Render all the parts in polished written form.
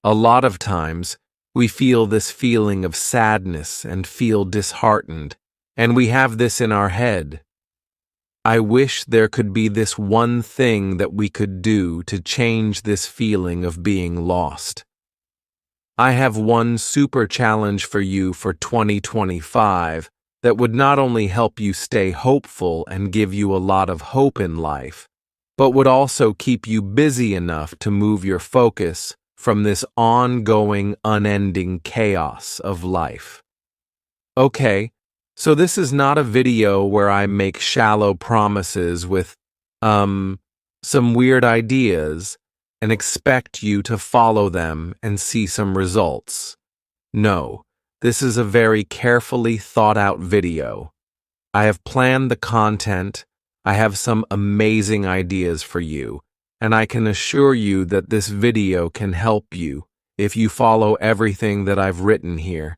A lot of times, we feel this feeling of sadness and feel disheartened, and we have this in our head. I wish there could be this one thing that we could do to change this feeling of being lost. I have one super challenge for you for 2025 that would not only help you stay hopeful and give you a lot of hope in life, but would also keep you busy enough to move your focus from this ongoing, unending chaos of life. Okay, so this is not a video where I make shallow promises with, some weird ideas and expect you to follow them and see some results. No, this is a very carefully thought out video. I have planned the content, I have some amazing ideas for you, and I can assure you that this video can help you if you follow everything that I've written here.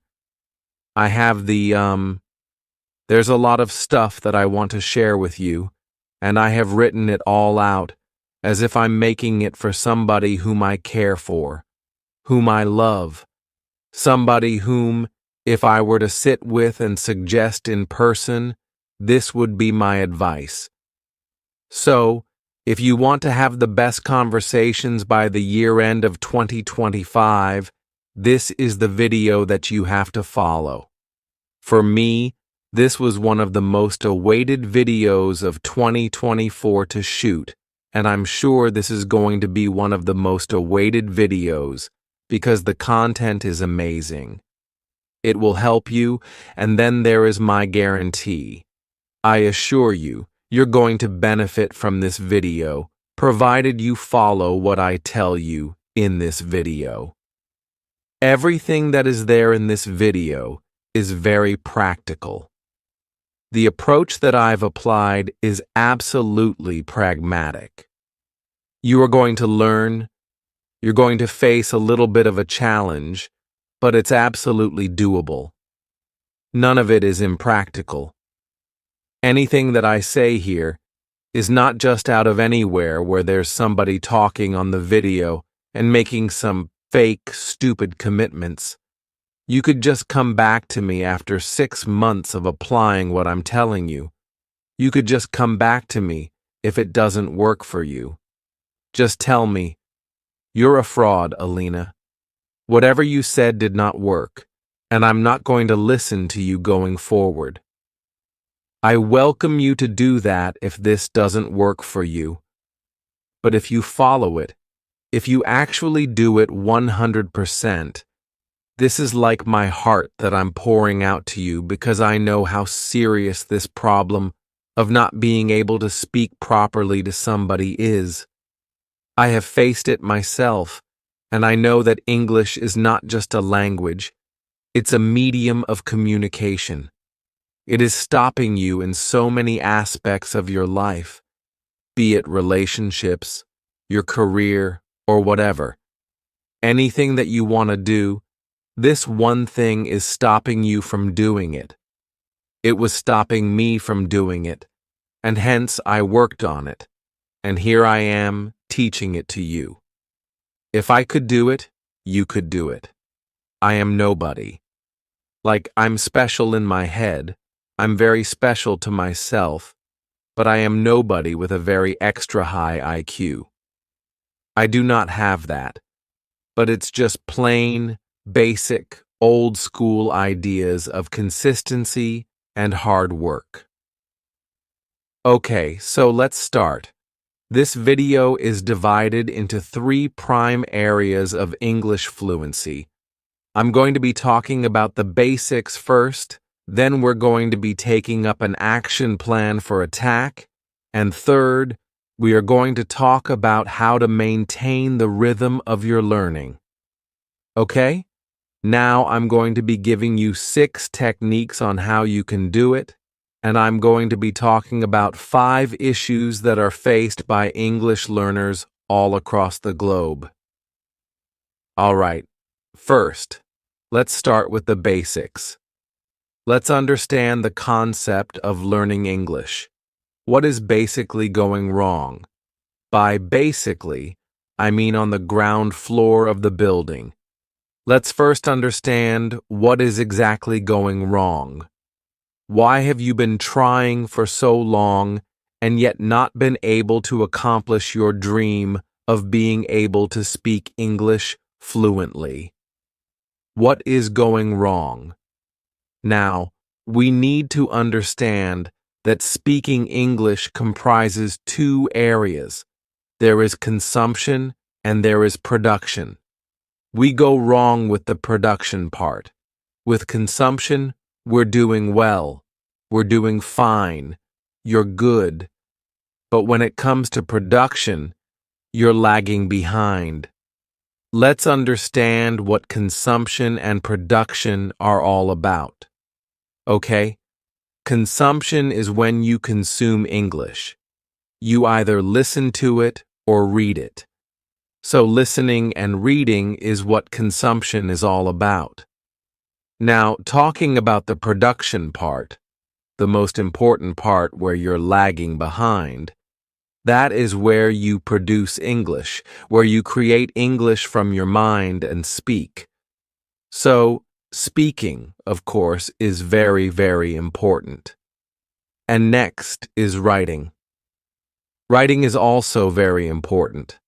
I have there's a lot of stuff that I want to share with you, and I have written it all out as if I'm making it for somebody whom I care for, whom I love, somebody whom, if I were to sit with and suggest in person, this would be my advice. So, if you want to have the best conversations by the year end of 2025, this is the video that you have to follow. For me, this was one of the most awaited videos of 2024 to shoot, and I'm sure this is going to be one of the most awaited videos because the content is amazing. It will help you, and then there is my guarantee. I assure you, you're going to benefit from this video, provided you follow what I tell you in this video. Everything that is there in this video is very practical. The approach that I've applied is absolutely pragmatic. You are going to learn, you're going to face a little bit of a challenge, but it's absolutely doable. None of it is impractical. Anything that I say here is not just out of anywhere where there's somebody talking on the video and making some fake, stupid commitments. You could just come back to me after 6 months of applying what I'm telling you. You could just come back to me if it doesn't work for you. Just tell me, "You're a fraud, Alina. Whatever you said did not work, and I'm not going to listen to you going forward." I welcome you to do that if this doesn't work for you. But if you follow it, if you actually do it 100%, this is like my heart that I'm pouring out to you because I know how serious this problem of not being able to speak properly to somebody is. I have faced it myself, and I know that English is not just a language, it's a medium of communication. It is stopping you in so many aspects of your life, be it relationships, your career, or whatever. Anything that you want to do, this one thing is stopping you from doing it. It was stopping me from doing it, and hence I worked on it, and here I am teaching it to you. If I could do it, you could do it. I am nobody. Like I'm special in my head, I'm very special to myself, but I am nobody with a very extra high IQ. I do not have that, but it's just plain, basic, old school ideas of consistency and hard work. Okay, so let's start. This video is divided into 3 prime areas of English fluency. I'm going to be talking about the basics first, then we're going to be taking up an action plan for attack, and third, we are going to talk about how to maintain the rhythm of your learning. Okay? Now I'm going to be giving you 6 techniques on how you can do it, and I'm going to be talking about 5 issues that are faced by English learners all across the globe. All right, first, let's start with the basics. Let's understand the concept of learning English. What is basically going wrong? By basically, I mean on the ground floor of the building. Let's first understand what is exactly going wrong. Why have you been trying for so long and yet not been able to accomplish your dream of being able to speak English fluently? What is going wrong? Now, we need to understand that speaking English comprises two areas. There is consumption and there is production. We go wrong with the production part. With consumption, we're doing well. We're doing fine. You're good. But when it comes to production, you're lagging behind. Let's understand what consumption and production are all about. Okay? Consumption is when you consume English. You either listen to it or read it. So listening and reading is what consumption is all about. Now, talking about the production part, the most important part where you're lagging behind, that is where you produce English, where you create English from your mind and speak. So, speaking, of course, is very, very important. And next is writing. Writing is also very important.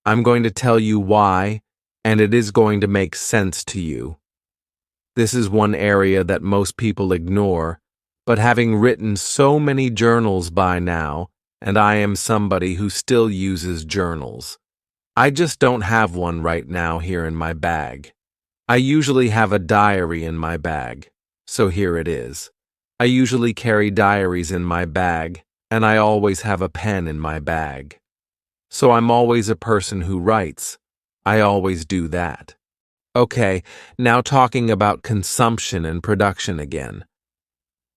I'm going to tell you why, and it is going to make sense to you. This is one area that most people ignore, but having written so many journals by now, and I am somebody who still uses journals. I just don't have one right now here in my bag. I usually have a diary in my bag, so here it is. I usually carry diaries in my bag, and I always have a pen in my bag. So I'm always a person who writes. I always do that. Okay, now talking about consumption and production again.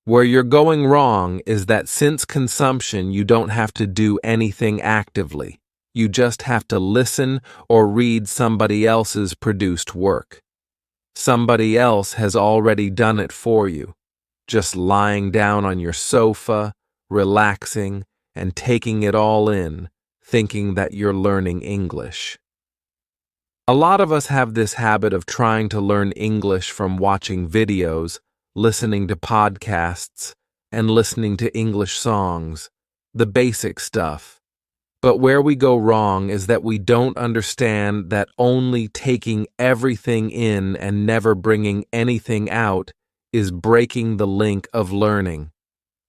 Where you're going wrong is that since consumption, you don't have to do anything actively. You just have to listen or read somebody else's produced work. Somebody else has already done it for you, just lying down on your sofa, relaxing, and taking it all in, thinking that you're learning English. A lot of us have this habit of trying to learn English from watching videos, listening to podcasts, and listening to English songs, the basic stuff. But where we go wrong is that we don't understand that only taking everything in and never bringing anything out is breaking the link of learning.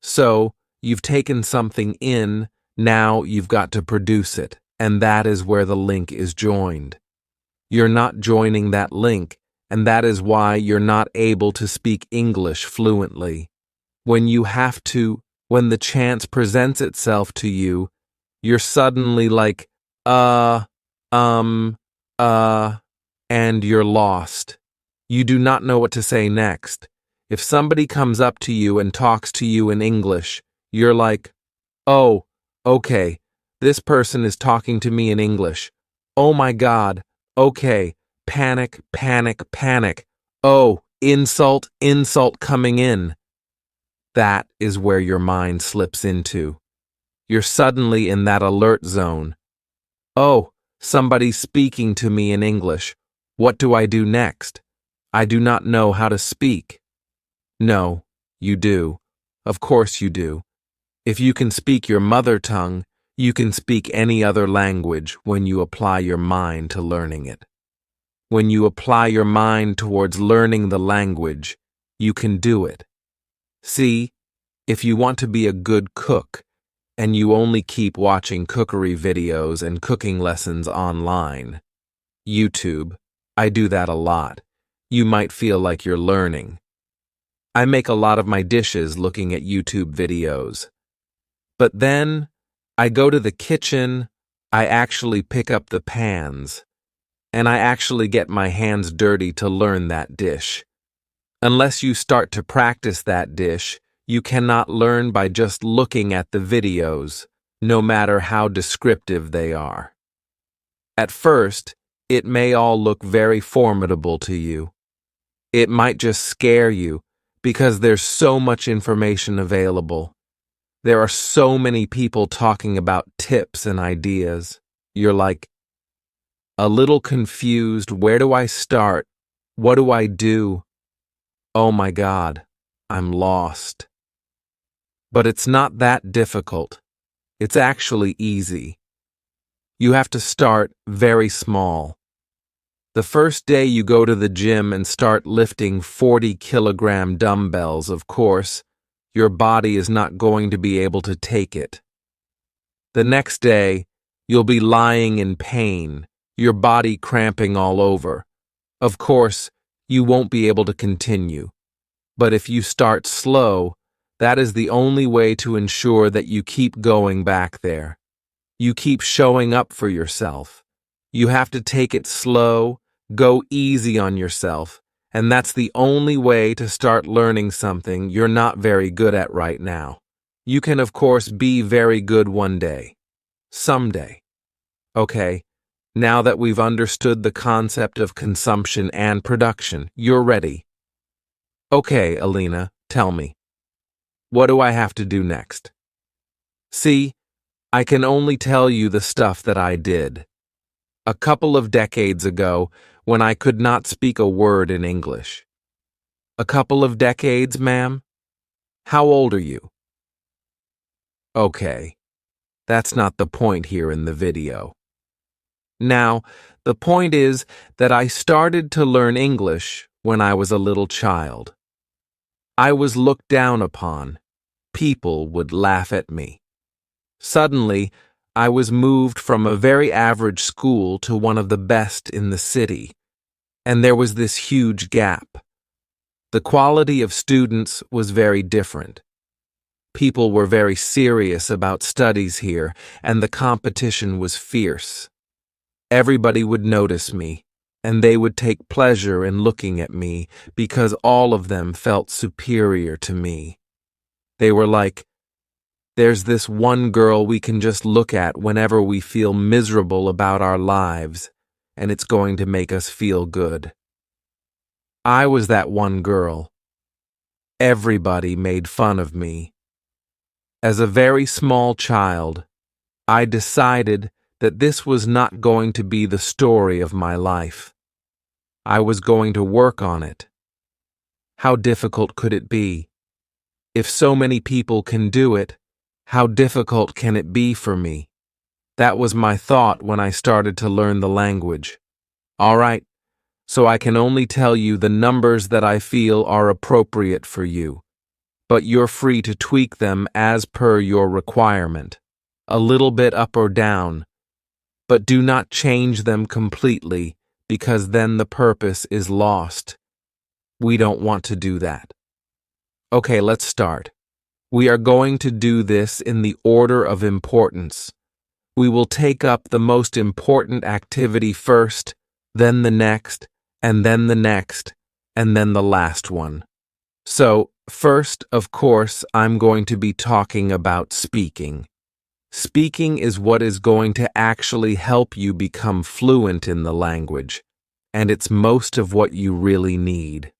So, you've taken something in, now you've got to produce it, and that is where the link is joined. You're not joining that link, and that is why you're not able to speak English fluently. When you have to, when the chance presents itself to you, you're suddenly like, and you're lost. You do not know what to say next. If somebody comes up to you and talks to you in English, you're like, oh, okay, this person is talking to me in English. Oh my God, okay, panic, panic, panic. Oh, insult, insult coming in. That is where your mind slips into. You're suddenly in that alert zone. Oh, somebody's speaking to me in English. What do I do next? I do not know how to speak. No, you do. Of course you do. If you can speak your mother tongue, you can speak any other language when you apply your mind to learning it. When you apply your mind towards learning the language, you can do it. See, if you want to be a good cook, and you only keep watching cookery videos and cooking lessons online, YouTube, I do that a lot. You might feel like you're learning. I make a lot of my dishes looking at YouTube videos. But then, I go to the kitchen, I actually pick up the pans, and I actually get my hands dirty to learn that dish. Unless you start to practice that dish, you cannot learn by just looking at the videos, no matter how descriptive they are. At first, it may all look very formidable to you. It might just scare you because there's so much information available. There are so many people talking about tips and ideas. You're like, A little confused. Where do I start? What do I do? Oh my God, I'm lost. But it's not that difficult. It's actually easy. You have to start very small. The first day you go to the gym and start lifting 40-kilogram dumbbells, of course, your body is not going to be able to take it. The next day, you'll be lying in pain, your body cramping all over. Of course, you won't be able to continue. But if you start slow, that is the only way to ensure that you keep going back there. You keep showing up for yourself. You have to take it slow, go easy on yourself, and that's the only way to start learning something you're not very good at right now. You can, of course, be very good one day. Someday. Okay, now that we've understood the concept of consumption and production, you're ready. Okay, Alina, tell me. What do I have to do next? See, I can only tell you the stuff that I did. A couple of decades ago, when I could not speak a word in English. A couple of decades, ma'am? How old are you? Okay, that's not the point here in the video. Now, the point is that I started to learn English when I was a little child. I was looked down upon. People would laugh at me. Suddenly, I was moved from a very average school to one of the best in the city, and there was this huge gap. The quality of students was very different. People were very serious about studies here, and the competition was fierce. Everybody would notice me, and they would take pleasure in looking at me because all of them felt superior to me. They were like, "There's this one girl we can just look at whenever we feel miserable about our lives, and it's going to make us feel good." I was that one girl. Everybody made fun of me. As a very small child, I decided that this was not going to be the story of my life. I was going to work on it. How difficult could it be? If so many people can do it, how difficult can it be for me? That was my thought when I started to learn the language. All right, so I can only tell you the numbers that I feel are appropriate for you, but you're free to tweak them as per your requirement, a little bit up or down, but do not change them completely because then the purpose is lost. We don't want to do that. Okay, let's start. We are going to do this in the order of importance. We will take up the most important activity first, then the next, and then the next, and then the last one. So, first, of course, I'm going to be talking about speaking. Speaking is what is going to actually help you become fluent in the language, and it's most of what you really need.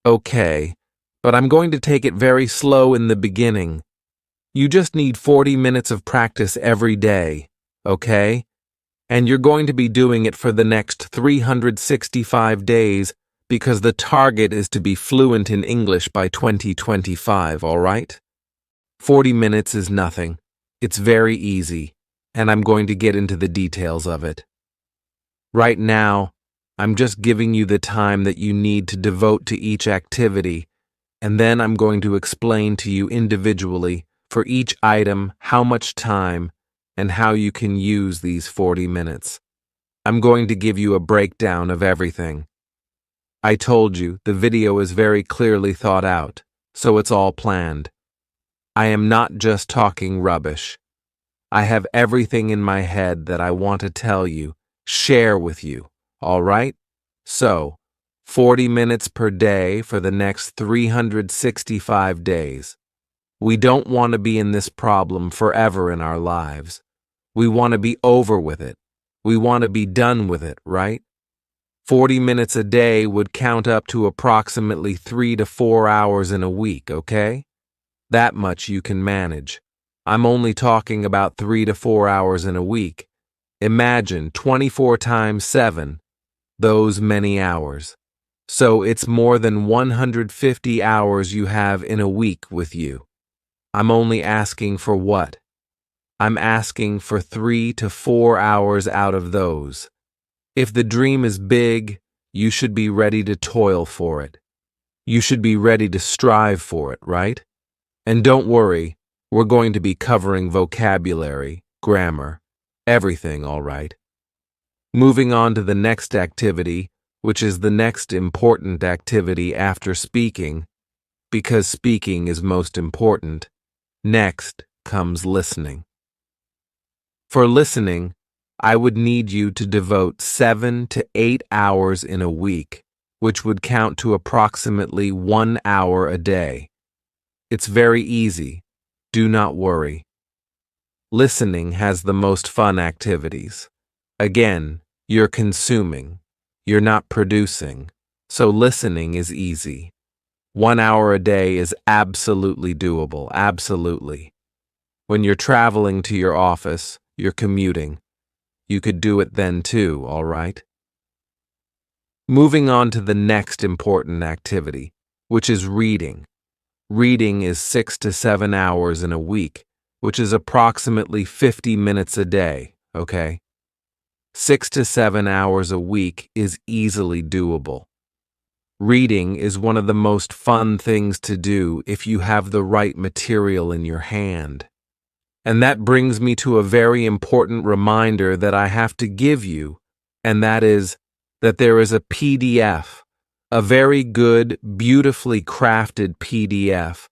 Okay, but I'm going to take it very slow in the beginning. You just need 40 minutes of practice every day, okay? And you're going to be doing it for the next 365 days because the target is to be fluent in English by 2025, all right? 40 minutes is nothing. It's very easy, and I'm going to get into the details of it. Right now, I'm just giving you the time that you need to devote to each activity, and then I'm going to explain to you individually for each item how much time and how you can use these 40 minutes. I'm going to give you a breakdown of everything. I told you the video is very clearly thought out, so it's all planned. I am not just talking rubbish. I have everything in my head that I want to tell you, share with you, all right? So, 40 minutes per day for the next 365 days. We don't want to be in this problem forever in our lives. We want to be over with it. We want to be done with it, right? 40 minutes a day would count up to approximately 3 to 4 hours in a week, okay? That much you can manage. I'm only talking about 3 to 4 hours in a week. Imagine 24 times 7, those many hours. So it's more than 150 hours you have in a week with you. I'm only asking for what? I'm asking for 3 to 4 hours out of those. If the dream is big, you should be ready to toil for it. You should be ready to strive for it, right? And don't worry, we're going to be covering vocabulary, grammar, everything, all right? Moving on to the next activity, which is the next important activity after speaking, because speaking is most important. Next comes listening. For listening, I would need you to devote 7 to 8 hours in a week, which would count to approximately 1 hour a day. It's very easy. Do not worry. Listening has the most fun activities. Again, you're consuming. You're not producing. So listening is easy. 1 hour a day is absolutely doable. Absolutely. When you're traveling to your office, you're commuting. You could do it then too, all right? Moving on to the next important activity, which is reading. Reading is 6 to 7 hours in a week, which is approximately 50 minutes a day, okay? 6 to 7 hours a week is easily doable. Reading is one of the most fun things to do if you have the right material in your hand. And that brings me to a very important reminder that I have to give you, and that is that there is a PDF, a very good, beautifully crafted PDF,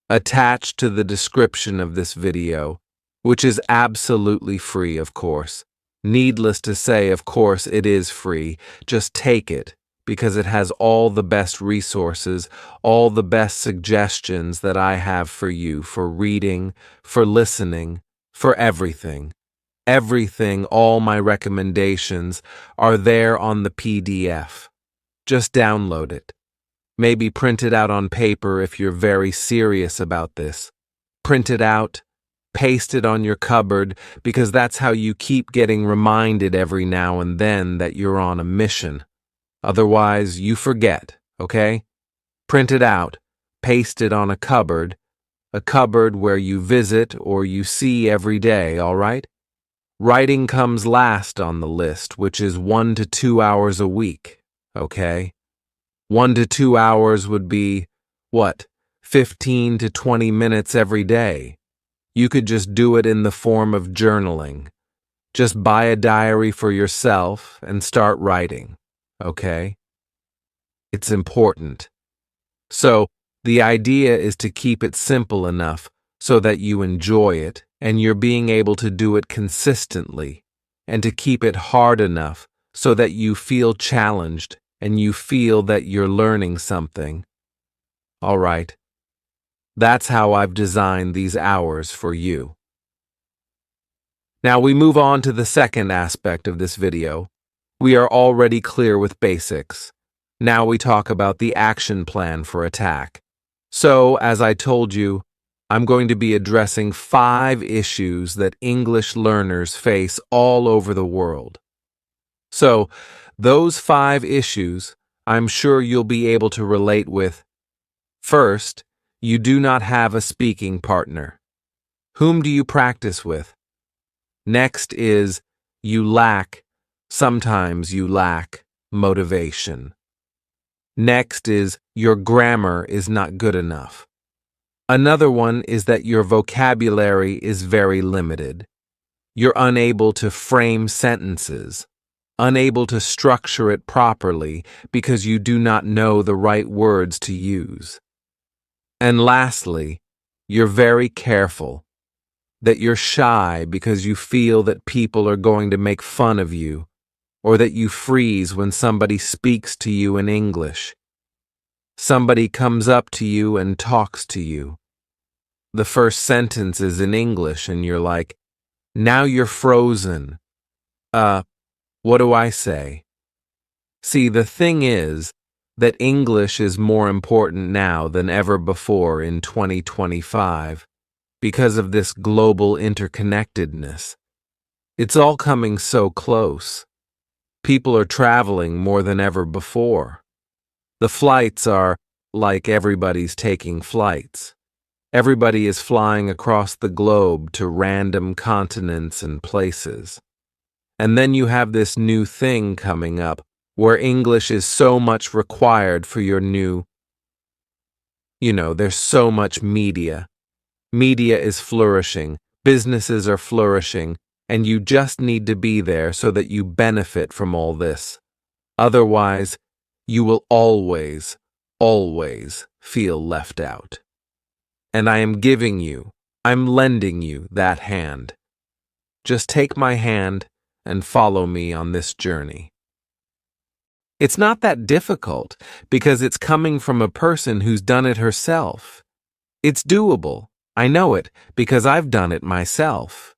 attached to the description of this video, which is absolutely free, of course. Needless to say, of course, it is free. Just take it, because it has all the best resources, all the best suggestions that I have for you for reading, for listening, for everything. Everything, all my recommendations are there on the PDF. Just download it. Maybe print it out on paper if you're very serious about this. Print it out, paste it on your cupboard, because that's how you keep getting reminded every now and then that you're on a mission. Otherwise, you forget, okay? Print it out, paste it on a cupboard where you visit or you see every day, all right? Writing comes last on the list, which is 1 to 2 hours a week, okay? 1 to 2 hours would be, 15 to 20 minutes every day. You could just do it in the form of journaling. Just buy a diary for yourself and start writing, okay? It's important. So, the idea is to keep it simple enough so that you enjoy it and you're being able to do it consistently, and to keep it hard enough so that you feel challenged and you feel that you're learning something. All right. That's how I've designed these hours for you. Now we move on to the second aspect of this video. We are already clear with basics. Now we talk about the action plan for attack. So, as I told you, I'm going to be addressing 5 issues that English learners face all over the world. So, those 5 issues, I'm sure you'll be able to relate with. First, you do not have a speaking partner. Whom do you practice with? Next is, sometimes you lack motivation. Next is, your grammar is not good enough. Another one is that your vocabulary is very limited. You're unable to frame sentences, unable to structure it properly because you do not know the right words to use. And lastly, you're very careful, that you're shy because you feel that people are going to make fun of you, or that you freeze when somebody speaks to you in English. Somebody comes up to you and talks to you. The first sentence is in English and you're like, now you're frozen. What do I say? See, the thing is that English is more important now than ever before in 2025 because of this global interconnectedness. It's all coming so close. People are traveling more than ever before. The flights are like everybody's taking flights. Everybody is flying across the globe to random continents and places. And then you have this new thing coming up where English is so much required for your new, there's so much media. Media is flourishing, businesses are flourishing, and you just need to be there so that you benefit from all this. Otherwise, you will always, always feel left out. And I'm lending you that hand. Just take my hand and follow me on this journey. It's not that difficult because it's coming from a person who's done it herself. It's doable. I know it because I've done it myself.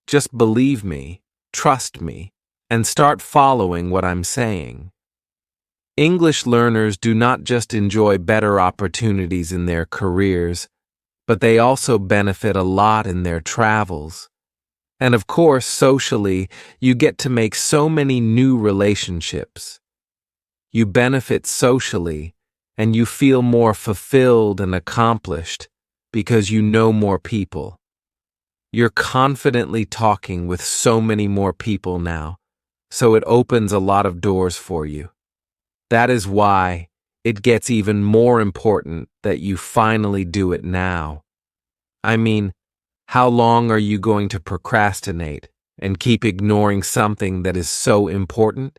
Just believe me, trust me, and start following what I'm saying. English learners do not just enjoy better opportunities in their careers, but they also benefit a lot in their travels. And of course, socially, you get to make so many new relationships. You benefit socially, and you feel more fulfilled and accomplished because you know more people. You're confidently talking with so many more people now, so it opens a lot of doors for you. That is why it gets even more important that you finally do it now. I mean, how long are you going to procrastinate and keep ignoring something that is so important?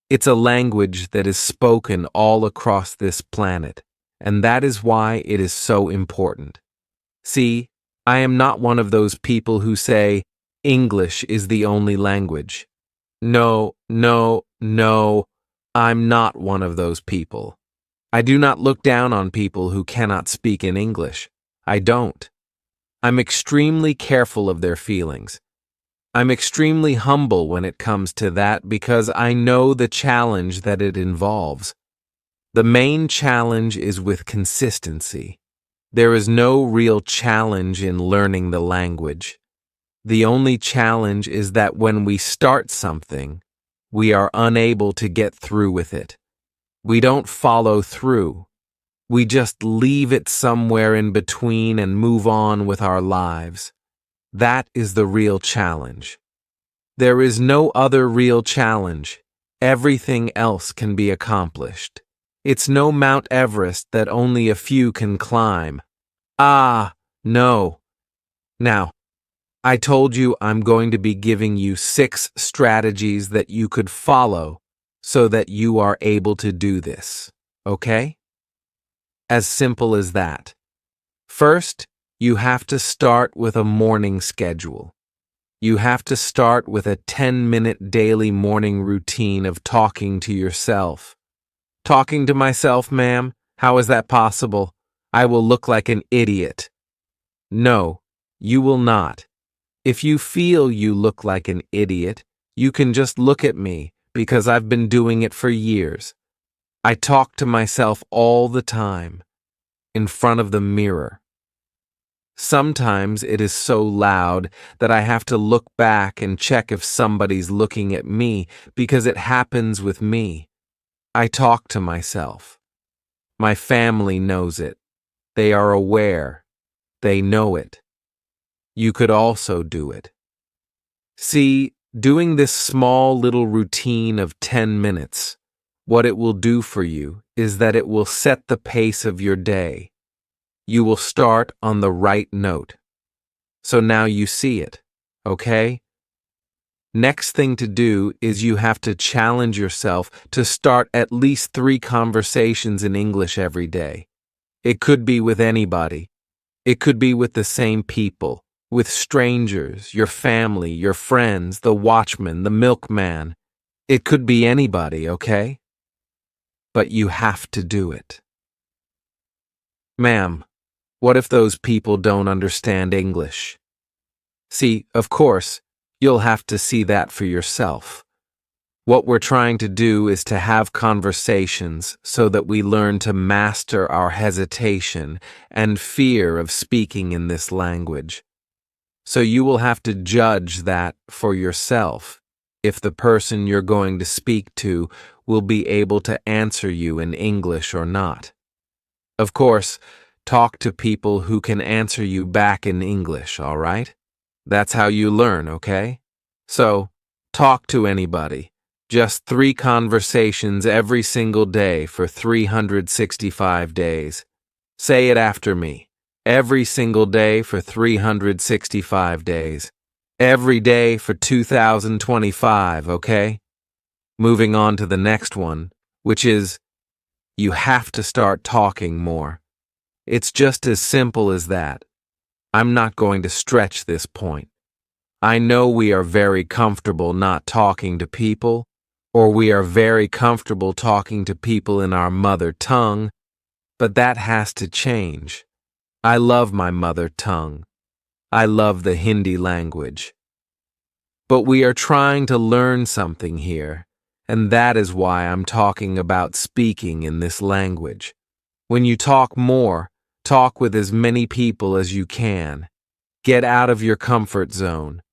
It's a language that is spoken all across this planet, and that is why it is so important. See, I am not one of those people who say English is the only language. No, I'm not one of those people. I do not look down on people who cannot speak in English. I don't. I'm extremely careful of their feelings. I'm extremely humble when it comes to that because I know the challenge that it involves. The main challenge is with consistency. There is no real challenge in learning the language. The only challenge is that when we start something, we are unable to get through with it. We don't follow through. We just leave it somewhere in between and move on with our lives. That is the real challenge. There is no other real challenge. Everything else can be accomplished. It's no Mount Everest that only a few can climb. No. Now, I told you I'm going to be giving you 6 strategies that you could follow so that you are able to do this, okay? As simple as that. First, you have to start with a morning schedule. You have to start with a 10-minute daily morning routine of talking to yourself. Talking to myself, ma'am? How is that possible? I will look like an idiot. No, you will not. If you feel you look like an idiot, you can just look at me because I've been doing it for years. I talk to myself all the time, in front of the mirror. Sometimes it is so loud that I have to look back and check if somebody's looking at me because it happens with me. I talk to myself. My family knows it. They are aware. They know it. You could also do it. See, doing this small little routine of 10 minutes, what it will do for you is that it will set the pace of your day. You will start on the right note. So now you see it, okay? Next thing to do is you have to challenge yourself to start at least 3 conversations in English every day. It could be with anybody. It could be with the same people, with strangers, your family, your friends, the watchman, the milkman. It could be anybody, okay? But you have to do it. Ma'am, what if those people don't understand English? See, of course, you'll have to see that for yourself. What we're trying to do is to have conversations so that we learn to master our hesitation and fear of speaking in this language. So you will have to judge that for yourself, if the person you're going to speak to will be able to answer you in English or not. Of course, talk to people who can answer you back in English, all right? That's how you learn, okay? So, talk to anybody. Just 3 conversations every single day for 365 days. Say it after me. Every single day for 365 days. Every day for 2025, okay? Moving on to the next one, which is, you have to start talking more. It's just as simple as that. I'm not going to stretch this point. I know we are very comfortable not talking to people, or we are very comfortable talking to people in our mother tongue, but that has to change. I love my mother tongue. I love the Hindi language. But we are trying to learn something here, and that is why I'm talking about speaking in this language. When you talk more, talk with as many people as you can. Get out of your comfort zone.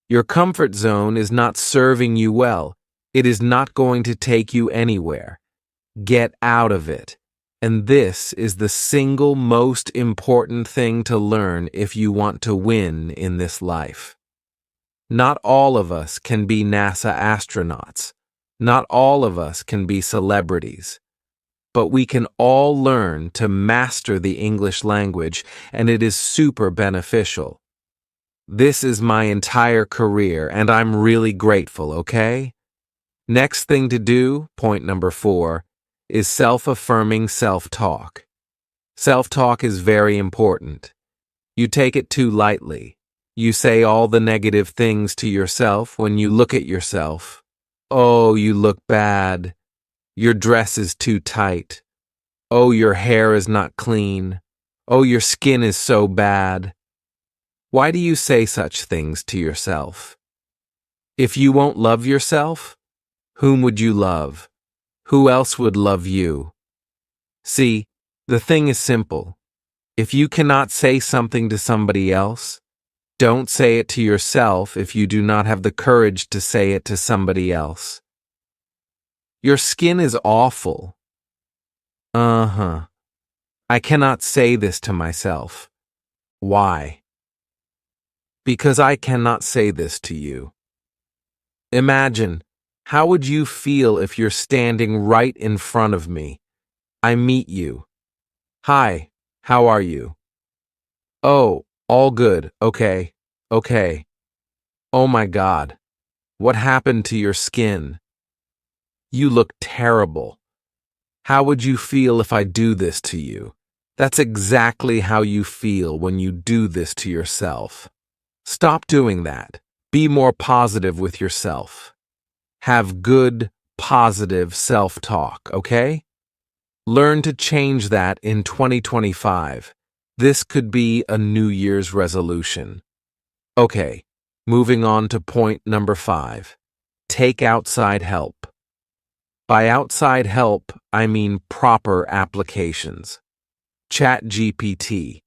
Your comfort zone is not serving you well. It is not going to take you anywhere. Get out of it. And this is the single most important thing to learn if you want to win in this life. Not all of us can be NASA astronauts. Not all of us can be celebrities. But we can all learn to master the English language, and it is super beneficial. This is my entire career, and I'm really grateful, okay? Next thing to do, point number 4, is self-affirming self-talk. Self-talk is very important. You take it too lightly. You say all the negative things to yourself when you look at yourself. Oh, you look bad. Your dress is too tight. Oh, your hair is not clean. Oh, your skin is so bad. Why do you say such things to yourself? If you won't love yourself, whom would you love? Who else would love you? See, the thing is simple. If you cannot say something to somebody else, don't say it to yourself if you do not have the courage to say it to somebody else. Your skin is awful. I cannot say this to myself. Why? Because I cannot say this to you. Imagine, how would you feel if you're standing right in front of me? I meet you. Hi, how are you? Oh, all good, okay. Oh my God, what happened to your skin? You look terrible. How would you feel if I do this to you? That's exactly how you feel when you do this to yourself. Stop doing that. Be more positive with yourself. Have good, positive self-talk, okay? Learn to change that in 2025. This could be a New Year's resolution. Okay, moving on to point number 5. Take outside help. By outside help, I mean proper applications. ChatGPT.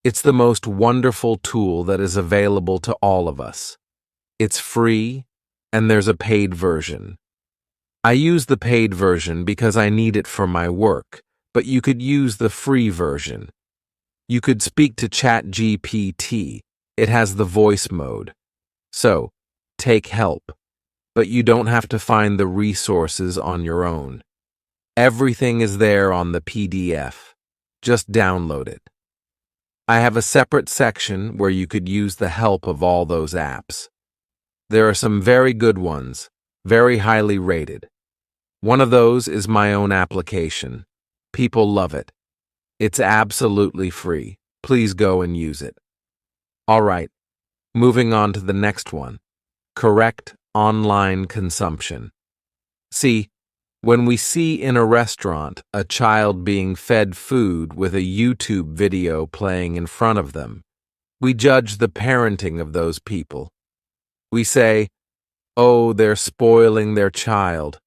It's the most wonderful tool that is available to all of us. It's free, and there's a paid version. I use the paid version because I need it for my work, but you could use the free version. You could speak to ChatGPT. It has the voice mode. So, take help, but you don't have to find the resources on your own. Everything is there on the PDF. Just download it. I have a separate section where you could use the help of all those apps. There are some very good ones, very highly rated. One of those is my own application. People love it. It's absolutely free. Please go and use it. All right, moving on to the next one. Correct online consumption. See, when we see in a restaurant a child being fed food with a YouTube video playing in front of them, we judge the parenting of those people. We say, oh, they're spoiling their child.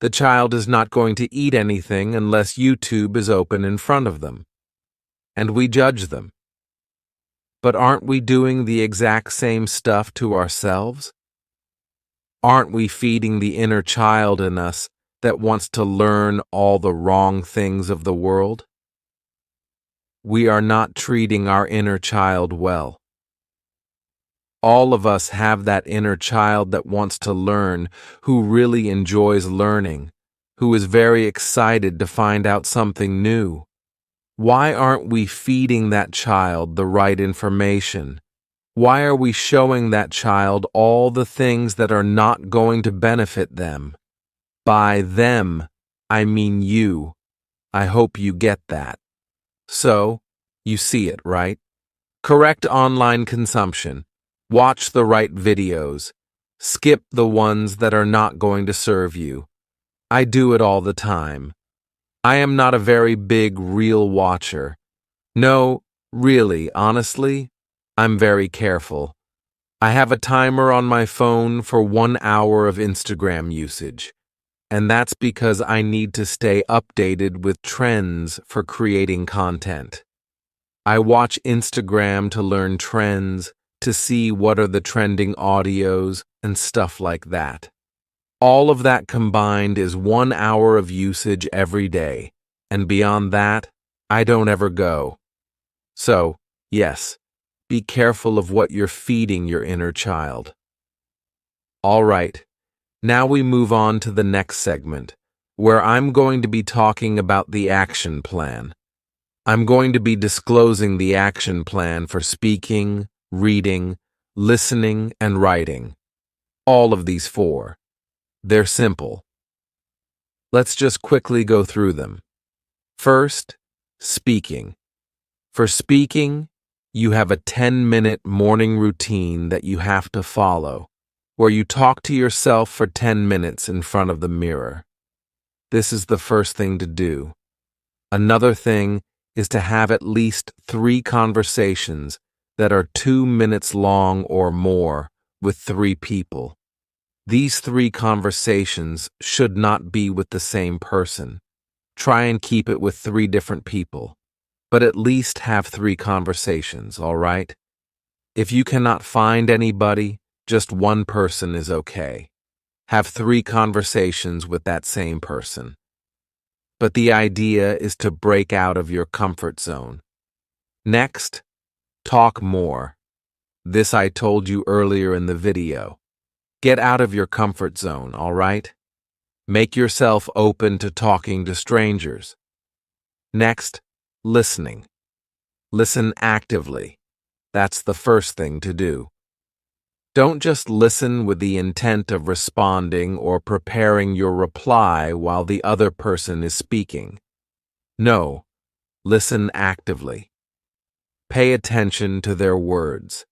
The child is not going to eat anything unless YouTube is open in front of them. And we judge them. But aren't we doing the exact same stuff to ourselves? Aren't we feeding the inner child in us that wants to learn all the wrong things of the world? We are not treating our inner child well. All of us have that inner child that wants to learn, who really enjoys learning, who is very excited to find out something new. Why aren't we feeding that child the right information? Why are we showing that child all the things that are not going to benefit them? By them, I mean you. I hope you get that. So, you see it, right? Correct online consumption. Watch the right videos. Skip the ones that are not going to serve you. I do it all the time. I am not a very big reel watcher. No, really, honestly, I'm very careful. I have a timer on my phone for 1 hour of Instagram usage, and that's because I need to stay updated with trends for creating content. I watch Instagram to learn trends, to see what are the trending audios and stuff like that. All of that combined is 1 hour of usage every day, and beyond that, I don't ever go. So, yes, be careful of what you're feeding your inner child. All right, now we move on to the next segment, where I'm going to be talking about the action plan. I'm going to be disclosing the action plan for speaking, reading, listening, and writing. All of these 4. They're simple. Let's just quickly go through them. First, speaking. For speaking, you have a 10-minute morning routine that you have to follow, where you talk to yourself for 10 minutes in front of the mirror. This is the first thing to do. Another thing is to have at least 3 conversations that are 2 minutes long or more with 3 people. These 3 conversations should not be with the same person. Try and keep it with 3 different people, but at least have 3 conversations, all right? If you cannot find anybody, just 1 person is okay. Have 3 conversations with that same person. But the idea is to break out of your comfort zone. Next, talk more. This I told you earlier in the video. Get out of your comfort zone, all right? Make yourself open to talking to strangers. Next, listening. Listen actively. That's the first thing to do. Don't just listen with the intent of responding or preparing your reply while the other person is speaking. No, listen actively. Pay attention to their words.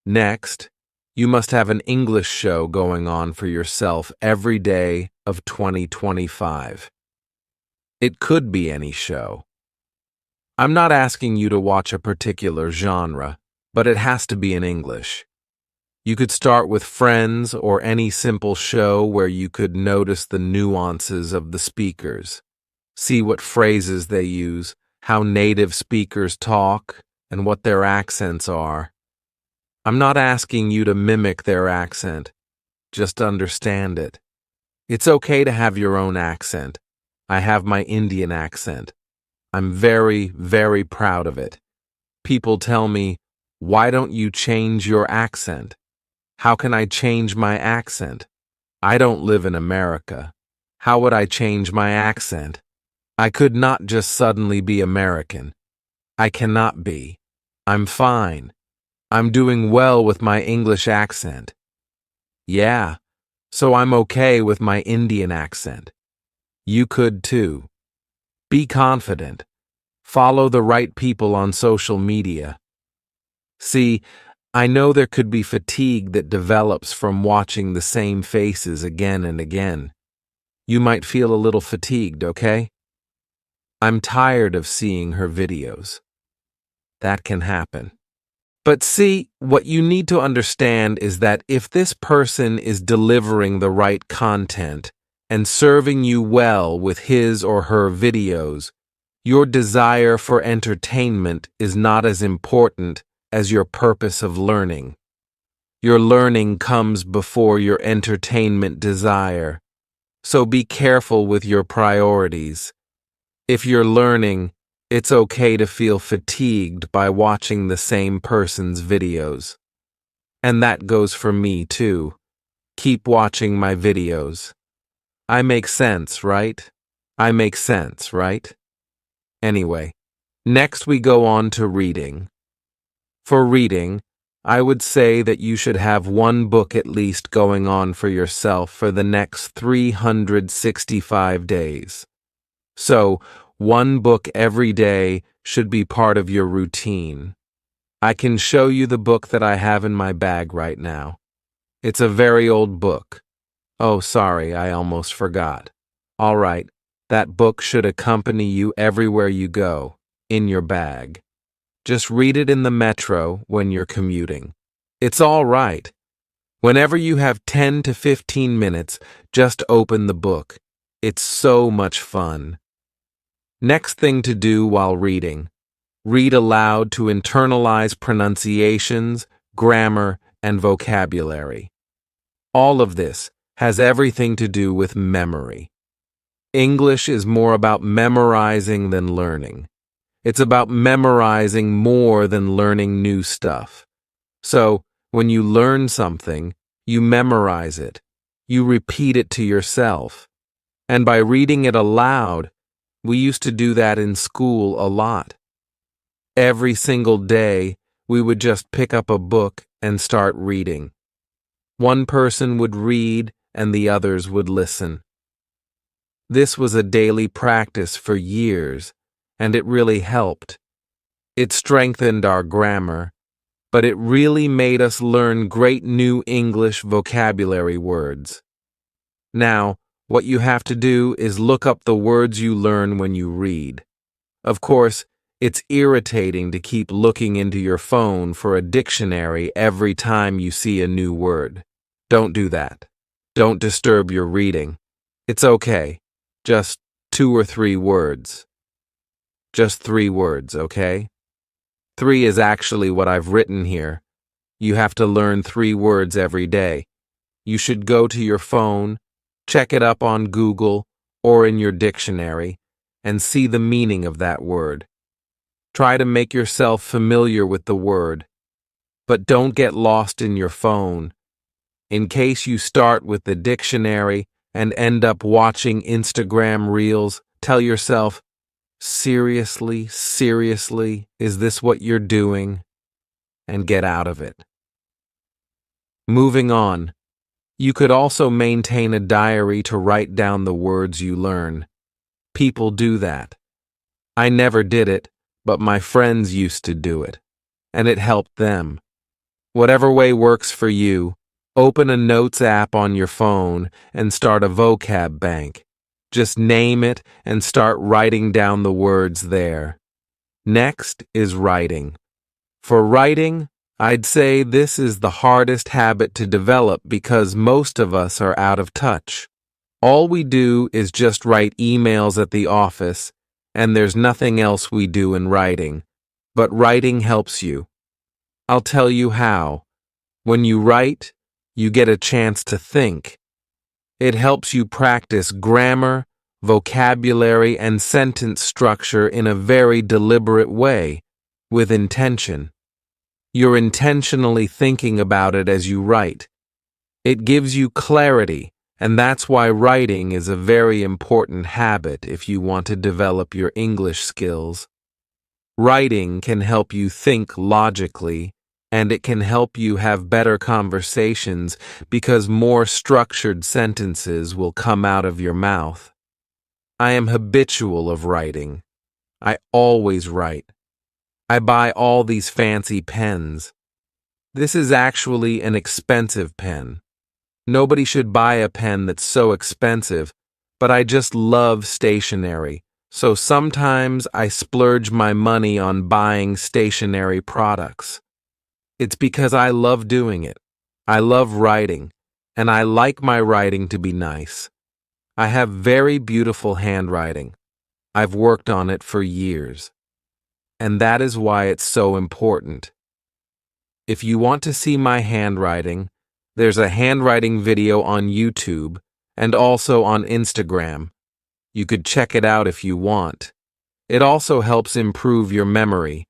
Next, you must have an English show going on for yourself every day of 2025. It could be any show. I'm not asking you to watch a particular genre, but it has to be in English. You could start with Friends or any simple show where you could notice the nuances of the speakers, see what phrases they use, how native speakers talk, and what their accents are. I'm not asking you to mimic their accent, just understand it. It's okay to have your own accent. I have my Indian accent. I'm very, very proud of it. People tell me, why don't you change your accent? How can I change my accent? I don't live in America. How would I change my accent? I could not just suddenly be American. I cannot be. I'm fine. I'm doing well with my English accent. Yeah, so I'm okay with my Indian accent. You could too. Be confident. Follow the right people on social media. See, I know there could be fatigue that develops from watching the same faces again and again. You might feel a little fatigued, okay? I'm tired of seeing her videos. That can happen. But see, what you need to understand is that if this person is delivering the right content and serving you well with his or her videos, Your desire for entertainment is not as important as your purpose of learning. Your learning comes before your entertainment desire, so be careful with your priorities. If you're learning, it's okay to feel fatigued by watching the same person's videos. And that goes for me too. Keep watching my videos. I make sense, right? I make sense, right? Anyway, next we go on to reading. For reading, I would say that you should have one book at least going on for yourself for the next 365 days. So, one book every day should be part of your routine. I can show you the book that I have in my bag right now. It's a very old book. Oh, sorry, I almost forgot. All right, that book should accompany you everywhere you go, in your bag. Just read it in the metro when you're commuting. It's all right. Whenever you have 10 to 15 minutes, just open the book. It's so much fun. Next thing to do while reading. Read aloud to internalize pronunciations, grammar, and vocabulary. All of this has everything to do with memory. English is more about memorizing than learning. It's about memorizing more than learning new stuff. So, when you learn something, you memorize it. You repeat it to yourself. And by reading it aloud, we used to do that in school a lot. Every single day, we would just pick up a book and start reading. One person would read and the others would listen. This was a daily practice for years, and it really helped. It strengthened our grammar, but it really made us learn great new English vocabulary words. Now, what you have to do is look up the words you learn when you read. Of course, it's irritating to keep looking into your phone for a dictionary every time you see a new word. Don't do that. Don't disturb your reading. It's okay. Just 2 or 3 words. Just 3 words, okay? 3 is actually what I've written here. You have to learn 3 words every day. You should go to your phone, check it up on Google or in your dictionary, and see the meaning of that word. Try to make yourself familiar with the word, but don't get lost in your phone. In case you start with the dictionary and end up watching Instagram reels, tell yourself, seriously, is this what you're doing? And get out of it. Moving on. You could also maintain a diary to write down the words you learn. People do that. I never did it, but my friends used to do it, and it helped them. Whatever way works for you, open a notes app on your phone and start a vocab bank. Just name it and start writing down the words there. Next is writing. For writing, I'd say this is the hardest habit to develop because most of us are out of touch. All we do is just write emails at the office, and there's nothing else we do in writing. But writing helps you. I'll tell you how. When you write, you get a chance to think. It helps you practice grammar, vocabulary, and sentence structure in a very deliberate way, with intention. You're intentionally thinking about it as you write. It gives you clarity, and that's why writing is a very important habit if you want to develop your English skills. Writing can help you think logically, and it can help you have better conversations because more structured sentences will come out of your mouth. I am habitual of writing. I always write. I buy all these fancy pens. This is actually an expensive pen. Nobody should buy a pen that's so expensive, but I just love stationery, so sometimes I splurge my money on buying stationery products. It's because I love doing it. I love writing, and I like my writing to be nice. I have very beautiful handwriting. I've worked on it for years. And that is why it's so important. If you want to see my handwriting, there's a handwriting video on YouTube and also on Instagram. You could check it out if you want. It also helps improve your memory.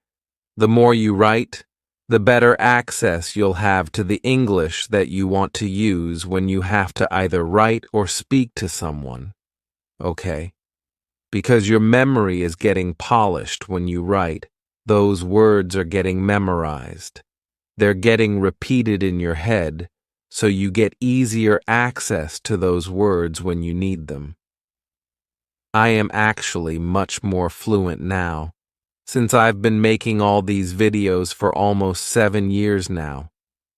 The more you write, the better access you'll have to the English that you want to use when you have to either write or speak to someone. Okay? Because your memory is getting polished when you write. Those words are getting memorized. They're getting repeated in your head, so you get easier access to those words when you need them. I am actually much more fluent now, since I've been making all these videos for almost 7 years now.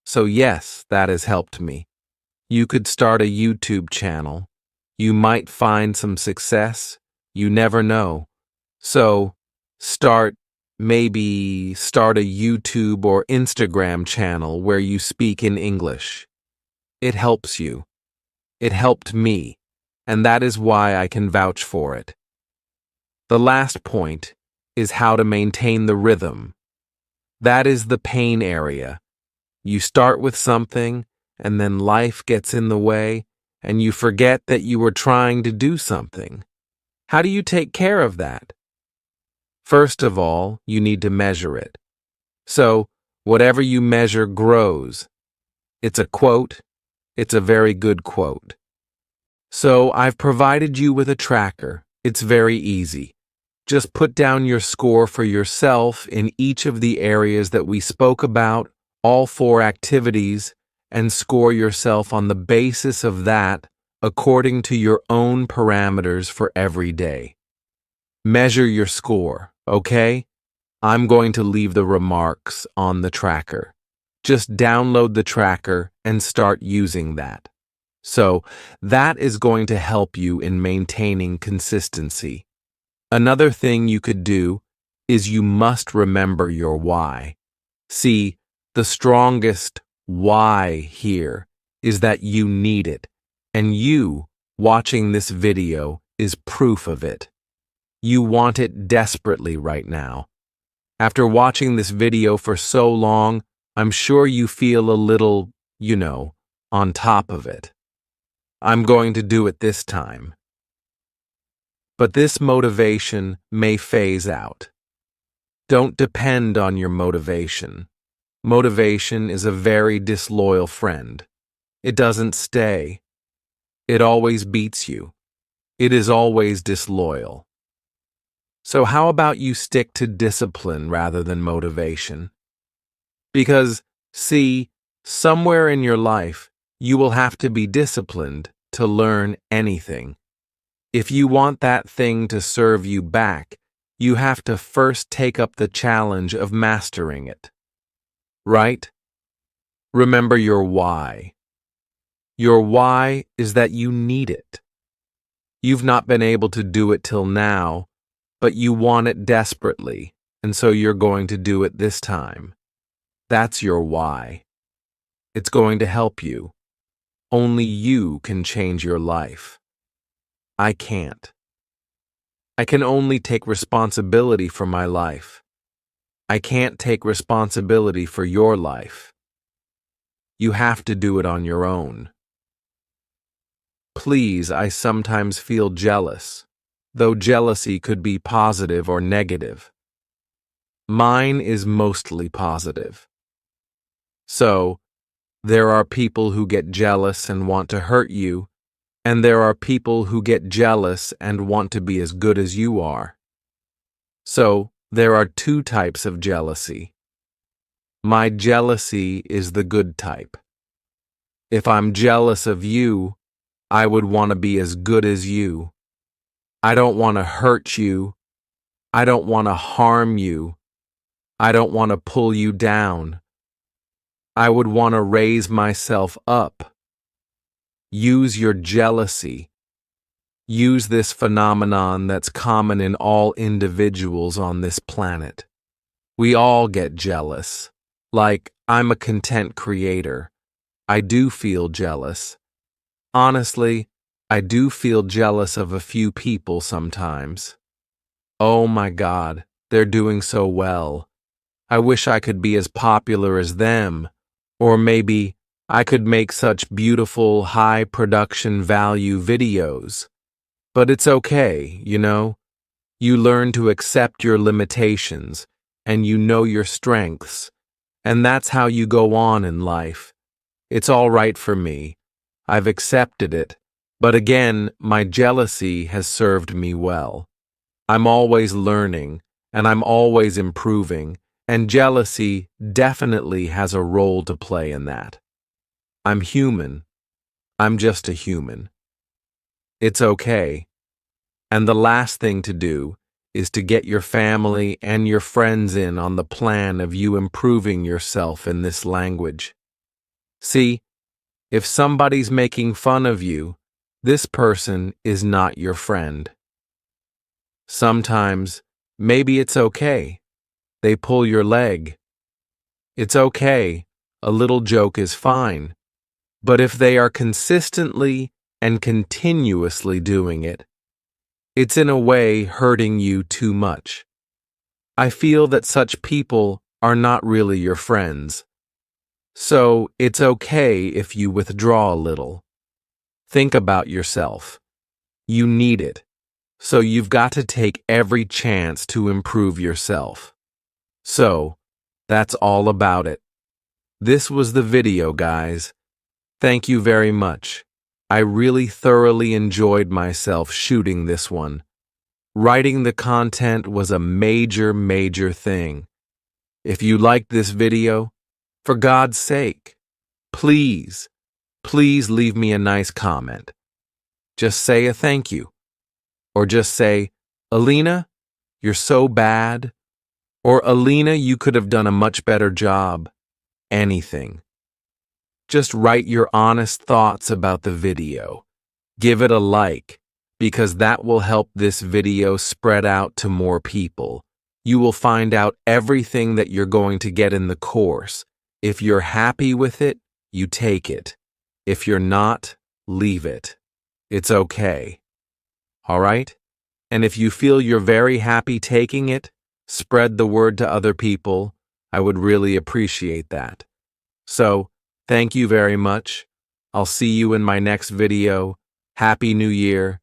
So yes, that has helped me. You could start a YouTube channel. You might find some success. You never know. So, maybe start a YouTube or Instagram channel where you speak in English. It helps you. It helped me, and that is why I can vouch for it. The last point is how to maintain the rhythm. That is the pain area. You start with something, and then life gets in the way, and you forget that you were trying to do something. How do you take care of that? First of all, you need to measure it. So, whatever you measure grows. It's a quote. It's a very good quote. So, I've provided you with a tracker. It's very easy. Just put down your score for yourself in each of the areas that we spoke about, all 4 activities, and score yourself on the basis of that according to your own parameters for every day. Measure your score, okay? I'm going to leave the remarks on the tracker. Just download the tracker and start using that. So, that is going to help you in maintaining consistency. Another thing you could do is you must remember your why. See, the strongest why here is that you need it, and you, watching this video, is proof of it. You want it desperately right now. After watching this video for so long, I'm sure you feel a little, on top of it. I'm going to do it this time. But this motivation may phase out. Don't depend on your motivation. Motivation is a very disloyal friend. It doesn't stay. It always beats you. It is always disloyal. So how about you stick to discipline rather than motivation? Because, see, somewhere in your life, you will have to be disciplined to learn anything. If you want that thing to serve you back, you have to first take up the challenge of mastering it. Right? Remember your why. Your why is that you need it. You've not been able to do it till now, but you want it desperately, and so you're going to do it this time. That's your why. It's going to help you. Only you can change your life. I can't. I can only take responsibility for my life. I can't take responsibility for your life. You have to do it on your own. Please, I sometimes feel jealous, though jealousy could be positive or negative. Mine is mostly positive. So, there are people who get jealous and want to hurt you, and there are people who get jealous and want to be as good as you are. So, there are 2 types of jealousy. My jealousy is the good type. If I'm jealous of you, I would want to be as good as you. I don't want to hurt you. I don't want to harm you. I don't want to pull you down. I would want to raise myself up. Use your jealousy. Use this phenomenon that's common in all individuals on this planet. We all get jealous. Like, I'm a content creator. I do feel jealous. Honestly, I do feel jealous of a few people sometimes. Oh my God, they're doing so well. I wish I could be as popular as them. Or maybe I could make such beautiful, high production value videos. But it's okay, you know? You learn to accept your limitations, and you know your strengths. And that's how you go on in life. It's all right for me. I've accepted it. But again, my jealousy has served me well. I'm always learning, and I'm always improving, and jealousy definitely has a role to play in that. I'm human. I'm just a human. It's okay. And the last thing to do is to get your family and your friends in on the plan of you improving yourself in this language. See, if somebody's making fun of you, this person is not your friend. Sometimes, maybe it's okay. They pull your leg. It's okay. A little joke is fine. But if they are consistently and continuously doing it, it's in a way hurting you too much. I feel that such people are not really your friends. So it's okay if you withdraw a little. Think about yourself. You need it. So you've got to take every chance to improve yourself. So, that's all about it. This was the video, guys. Thank you very much. I really thoroughly enjoyed myself shooting this one. Writing the content was a major thing. If you liked this video, for God's sake, please leave me a nice comment. Just say a thank you. Or just say, Alina, you're so bad. Or Alina, you could have done a much better job. Anything. Just write your honest thoughts about the video. Give it a like, because that will help this video spread out to more people. You will find out everything that you're going to get in the course. If you're happy with it, you take it. If you're not, leave it. It's okay. All right? And if you feel you're very happy taking it, spread the word to other people. I would really appreciate that. So, thank you very much. I'll see you in my next video. Happy New Year.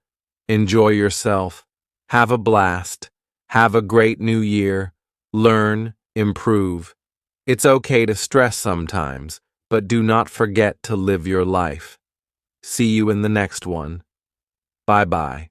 Enjoy yourself. Have a blast. Have a great new year. Learn, improve. It's okay to stress sometimes, but do not forget to live your life. See you in the next one. Bye-bye.